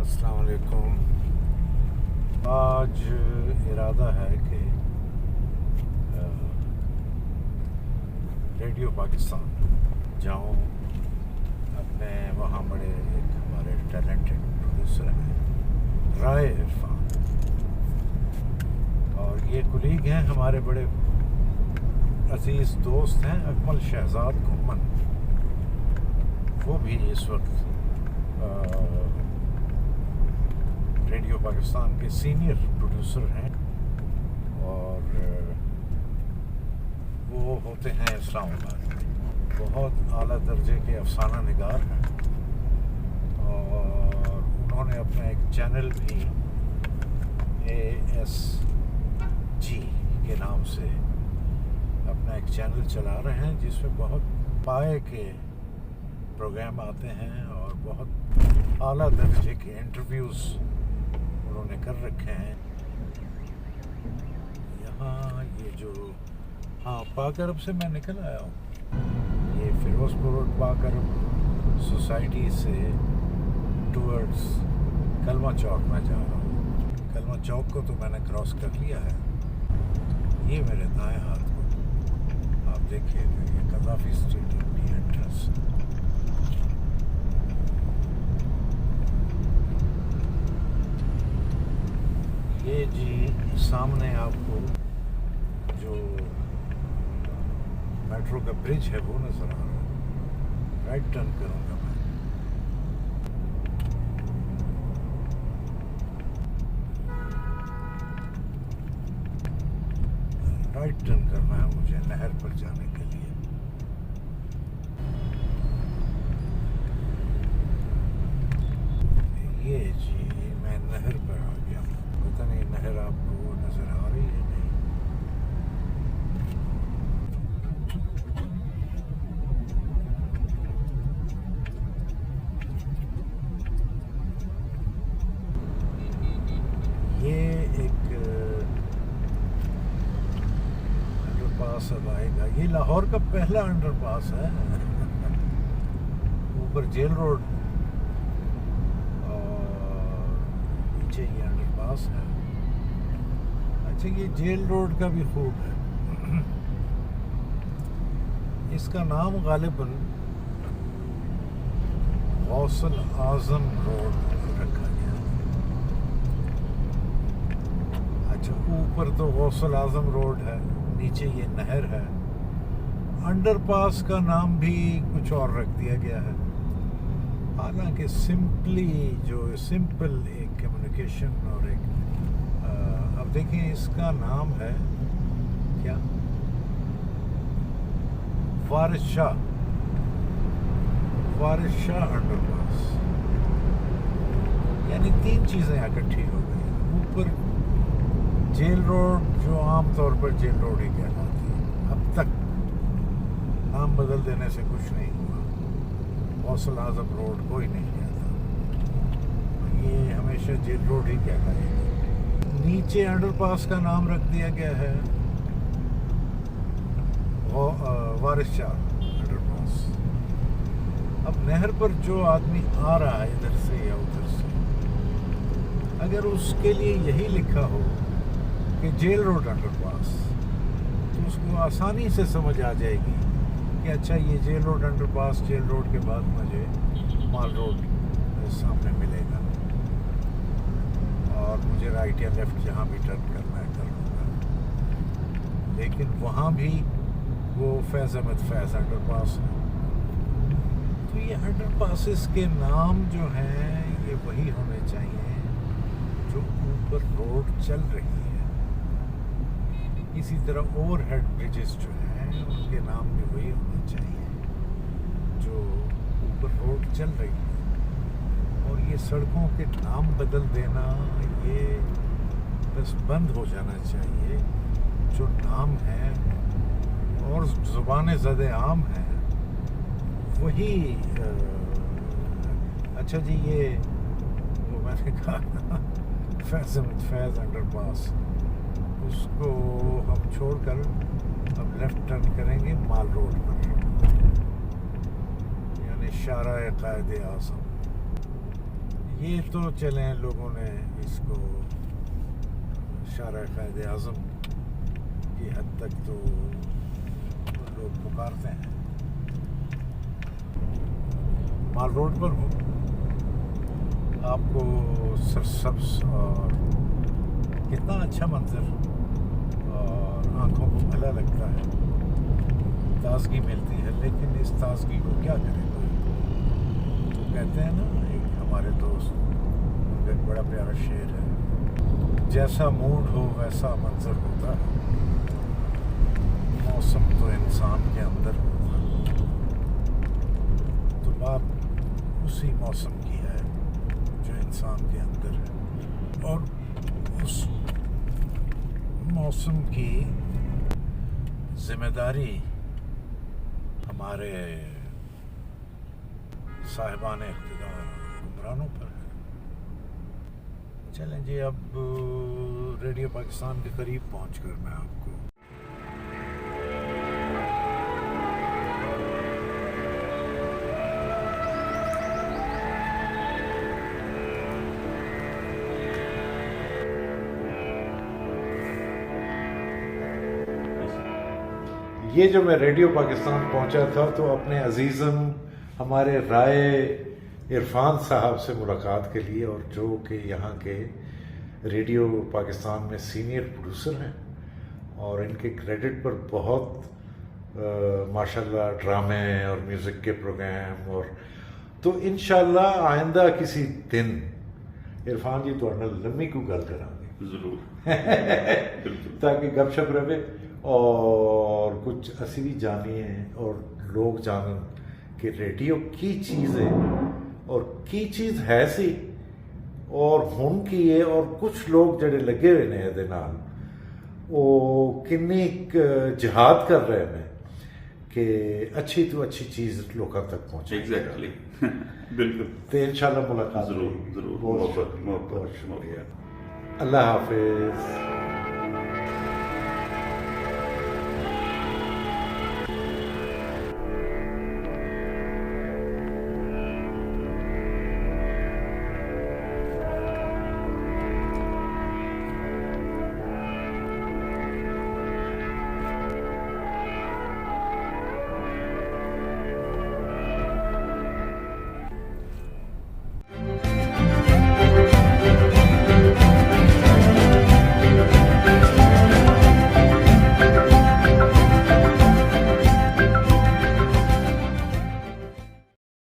السلام علیکم. آج ارادہ ہے کہ ریڈیو پاکستان جاؤں. اپنے وہاں بڑے ایک ہمارے ٹیلنٹڈ پروڈیوسر ہیں رائے عرفان، اور یہ کلیگ ہیں ہمارے بڑے عزیز دوست ہیں اکمل شہزاد گھمن. وہ بھی اس وقت ریڈیو پاکستان کے سینئر پروڈیوسر ہیں، اور وہ ہوتے ہیں اسلام آباد میں. بہت اعلیٰ درجے کے افسانہ نگار ہیں، اور انہوں نے اپنا ایک چینل بھی ASG کے نام سے اپنا ایک چینل چلا رہے ہیں، جس میں بہت پائے کے پروگرام آتے ہیں اور بہت اعلیٰ درجے کے انٹرویوز انہوں نے کر رکھے ہیں. یہاں یہ جو پاک عرب سے میں نکل آیا ہوں. یہ فیروز پور پاک عرب سوسائٹی سے ٹورڈز کلمہ چوک میں جا رہا ہوں. کلمہ چوک کو تو میں نے کراس کر لیا ہے. یہ میرے دائیں ہاتھ کو آپ دیکھیے گا، یہ قذافی اسٹیڈیم کی انٹرنس. یہ جی سامنے آپ کو جو میٹرو کا برج ہے وہ نظر آ رہا ہے. رائٹ ٹرن کروں گا میں. رائٹ ٹرن کرنا ہے مجھے نہر پر جانے کے لیے. یہ جی میں نہر پر آ گیا ہوں. پتہ نہیں نہر آپ کو نظر آ رہی ہے نہیں. یہ ایک انڈر پاس اب آئے گا. یہ لاہور کا پہلا انڈر پاس ہے. اوپر جیل روڈ اور نیچے یہ انڈر پاس ہے. اچھا یہ جیل روڈ کا بھی خوب ہے. اس کا نام غالباً غوث الاعظم روڈ رکھا گیا. اچھا اوپر تو غوث الاعظم روڈ ہے، نیچے یہ نہر ہے. انڈر پاس کا نام بھی کچھ اور رکھ دیا گیا ہے. حالانکہ سمپل ایک کمیونیکیشن اور ایک اب دیکھیں اس کا نام ہے کیا، وارث شاہ انڈر پاس. یعنی تین چیزیں اکٹھی ہو گئی. اوپر جیل روڈ جو عام طور پر جیل روڈ ہی کہلاتی ہے، اب تک نام بدل دینے سے کچھ نہیں ہوا. غوث الاعظم روڈ کوئی نہیں کہتا، یہ ہمیشہ جیل روڈ ہی کہلائے گا. نیچے انڈر پاس کا نام رکھ دیا گیا ہے وارث شاہ انڈر پاس. اب نہر پر جو آدمی آ رہا ہے ادھر سے یا ادھر سے، اگر اس کے لیے یہی لکھا ہو کہ جیل روڈ انڈر پاس، تو اس کو آسانی سے سمجھ آ جائے گی کہ اچھا یہ جیل روڈ انڈر پاس، جیل روڈ کے بعد مجھے مال روڈ سامنے ملے گا، اور مجھے رائٹ یا لیفٹ جہاں بھی ٹرن کرنا ہے کر لوں گا. لیکن وہاں بھی وہ فیض احمد فیض انڈر پاس ہے. تو یہ انڈر پاسز کے نام جو ہیں یہ وہی ہونے چاہیے جو اوپر روڈ چل رہی ہے. اسی طرح اوور ہیڈ برجز جو ہیں ان کے نام بھی وہی ہونے چاہیے جو اوپر روڈ چل رہی ہے. اور یہ سڑکوں کے نام بدل دینا یہ بس بند ہو جانا چاہیے. جو نام ہیں اور زبان زد عام ہیں وہی اچھا جی یہ وہ میں نے کہا فیض احمد فیض انڈر پاس، اس کو ہم چھوڑ کر اب لیفٹ ٹرن کریں گے مال روڈ پر، یعنی شارع قائد اعظم. یہ تو چلیں لوگوں نے اس کو شارع قائد اعظم کی حد تک تو لوگ پکارتے ہیں. مال روڈ پر ہوں, آپ کو سرسبز اور کتنا اچھا منظر اور آنکھوں کو بھلا لگتا ہے, تازگی ملتی ہے. لیکن اس تازگی کو کیا کرے کوئی. تو کہتے ہیں نا ایک ہمارے دوست, ان کا ایک بڑا پیارا شعر ہے, جیسا موڈ ہو ویسا منظر ہوتا ہے, موسم تو انسان کے اندر ہوتا ہے. تو بات اسی موسم کی ہے جو انسان کے اندر ہے, اور اس موسم کی ذمہ داری ہمارے صاحبان اقتدار حکمرانوں پر ہے. چلیں جی, اب ریڈیو پاکستان کے قریب پہنچ کر میں آپ کو یہ جو میں ریڈیو پاکستان پہنچا تھا تو اپنے عزیزم ہمارے رائے عرفان صاحب سے ملاقات کے لیے, اور جو کہ یہاں کے ریڈیو پاکستان میں سینئر پروڈیوسر ہیں اور ان کے کریڈٹ پر بہت ماشاءاللہ ڈرامے اور میوزک کے پروگرام. اور تو انشاءاللہ آئندہ کسی دن عرفان جی تو لمبی کو گل کریں گے ضرور تاکہ گپ شپ رہے اور کچھ اسی بھی جانیے اور لوگ جانن کہ ریڈیو کی چیز ہے اور کی چیز ہے سی اور ہن کی ہے, اور کچھ لوگ جڑے لگے ہوئے نے یہ نال وہ کنی جہاد کر رہے ہیں کہ اچھی تو اچھی چیز لوگوں تک پہنچے. ایگزیکٹلی بالکل. تو انشاءاللہ ملاقات ضرور ضرور. بہت شکریہ. اللہ حافظ.